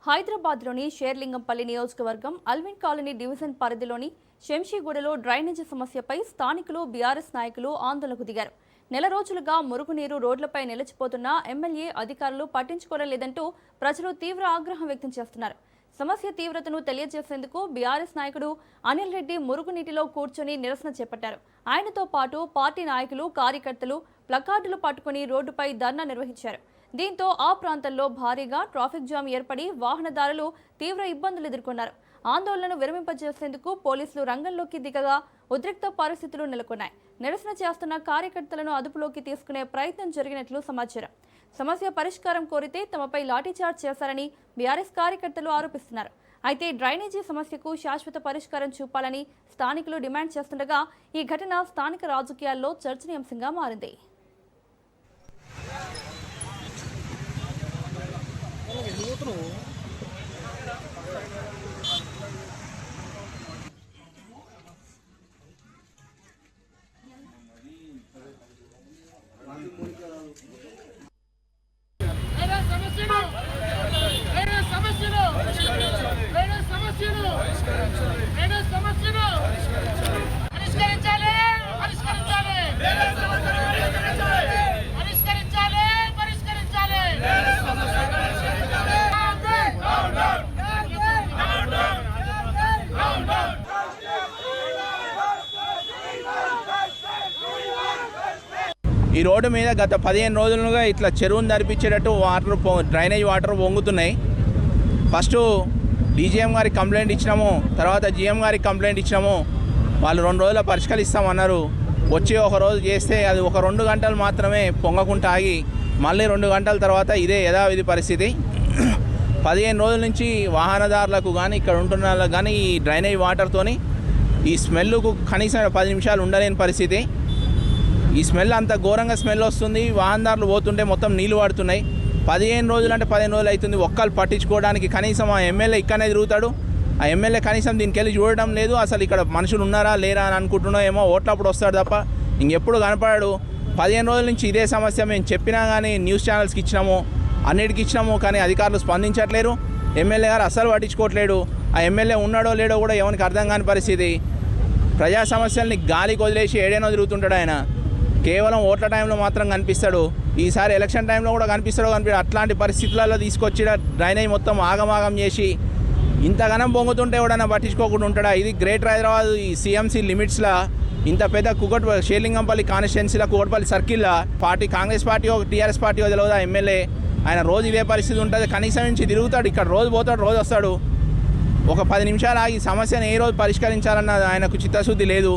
హైదరాబాద్లోని షేర్లింగంపల్లి నియోజకవర్గం Alvin colony division పరిధిలోని శంషీగూడలో డ్రైనేజీ సమస్యపై స్థానికులు బీఆర్ఎస్ నాయకులు ఆందోళనకు దిగారు. నెల రోజులుగా మురుగునీరు రోడ్లపై నిలిచిపోతున్న ఎమ్మెల్యే అధికారులు పట్టించుకోవడం లేదంటూ ప్రజలు తీవ్ర ఆగ్రహం వ్యక్తం చేస్తున్నారు. సమస్య తీవ్రతను తెలియజేసేందుకు బీఆర్ఎస్ నాయకుడు అనిల్ రెడ్డి మురుగునీటిలో కూర్చొని నిరసన చేపట్టారు. ఆయనతో పాటు పార్టీ నాయకులు, కార్యకర్తలు ప్లకార్డులు పట్టుకుని రోడ్డుపై ధర్నా నిర్వహించారు. దీంతో ఆ ప్రాంతంలో భారీగా ట్రాఫిక్ జామ్ ఏర్పడి వాహనదారులు తీవ్ర ఇబ్బందులు ఎదుర్కొన్నారు. ఆందోళనను విరమింపజేసేందుకు పోలీసులు రంగంలోకి దిగగా ఉద్రిక్త పరిస్థితులు నెలకొన్నాయి. నిరసన చేస్తున్న కార్యకర్తలను అదుపులోకి తీసుకునే ప్రయత్నం జరిగినట్లు సమాచారం. సమస్య పరిష్కారం కోరితే తమపై లాఠీచార్జ్ చేశారని బీఆర్ఎస్ కార్యకర్తలు ఆరోపిస్తున్నారు. అయితే డ్రైనేజీ సమస్యకు శాశ్వత పరిష్కారం చూపాలని స్థానికులు డిమాండ్ చేస్తుండగా ఈ ఘటన స్థానిక రాజకీయాల్లో చర్చనీయాంశంగా మారింది. ఈ రోడ్డు మీద గత 15 రోజులుగా ఇట్లా చెరువును ధరిపించేటట్టు డ్రైనేజ్ వాటర్ పొంగుతున్నాయి. ఫస్ట్ డీజీఎం గారికి కంప్లైంట్ ఇచ్చినాము, తర్వాత జీఎం గారికి కంప్లైంట్ ఇచ్చినాము. వాళ్ళు 2 రోజుల పరిష్కరిస్తామన్నారు. వచ్చి ఒక రోజు చేస్తే అది ఒక 2 గంటలు మాత్రమే పొంగకుండా ఆగి మళ్ళీ 2 గంటల తర్వాత ఇదే యథావిధి పరిస్థితి. 15 రోజుల నుంచి వాహనదారులకు కానీ ఇక్కడ ఉంటున్న వాళ్ళకు కానీ ఈ డ్రైనేజ్ వాటర్తోని ఈ స్మెల్కు కనీసం 10 నిమిషాలు ఉండలేని పరిస్థితి. ఈ స్మెల్ అంత ఘోరంగా స్మెల్ వస్తుంది. వాహనదారులు పోతుంటే మొత్తం నీళ్లు పడుతున్నాయి. 15 రోజులు అంటే 15 రోజులు అవుతుంది. ఒక్కళ్ళు పట్టించుకోవడానికి కనీసం ఆ ఎమ్మెల్యే ఇక్కడనే తిరుగుతాడు. ఆ ఎమ్మెల్యే కనీసం దీనికి వెళ్ళి చూడడం లేదు. అసలు ఇక్కడ మనుషులు ఉన్నారా లేరా అని అనుకుంటున్నాం. ఏమో ఓట్లప్పుడు వస్తాడు తప్ప ఇంకెప్పుడు కనపడాడు. 15 రోజుల నుంచి ఇదే సమస్య మేము చెప్పినా కానీ న్యూస్ ఛానల్స్కి ఇచ్చినాము, అన్నిటికి ఇచ్చినాము, కానీ అధికారులు స్పందించట్లేరు. ఎమ్మెల్యే గారు అస్సలు పట్టించుకోవట్లేడు. ఆ ఎమ్మెల్యే ఉన్నాడో లేడో కూడా ఎవరికి అర్థం కాని పరిస్థితి. ప్రజా సమస్యల్ని గాలికి వదిలేసి ఏడేనో తిరుగుతుంటాడు ఆయన. కేవలం ఓట్ల టైంలో మాత్రం కనిపిస్తాడు. ఈసారి ఎలక్షన్ టైంలో కూడా కనిపిస్తాడు. అట్లాంటి పరిస్థితులలో తీసుకొచ్చి డ్రైనేజ్ మొత్తం ఆగమాగం చేసి ఇంతగానం పొంగుతుంటే ఎవడన్నా పట్టించుకోకుండా ఉంటాడా? ఇది గ్రేటర్ హైదరాబాద్ ఈ సిఎంసి లిమిట్స్లో ఇంత పెద్ద షేర్లింగంపల్లి కాన్స్టిట్యున్సీలో కుకట్పల్లి సర్కిల్లో party Congress party TRS party తెలియదు. ఎమ్మెల్యే ఆయన రోజు ఇదే పరిస్థితి ఉంటుంది. కనీసం నుంచి తిరుగుతాడు, ఇక్కడ రోజు పోతాడు, రోజు వస్తాడు. ఒక 10 నిమిషాలు ఆగి సమస్యను ఏ రోజు పరిష్కరించాలన్న ఆయనకు చిత్తశుద్ధి లేదు.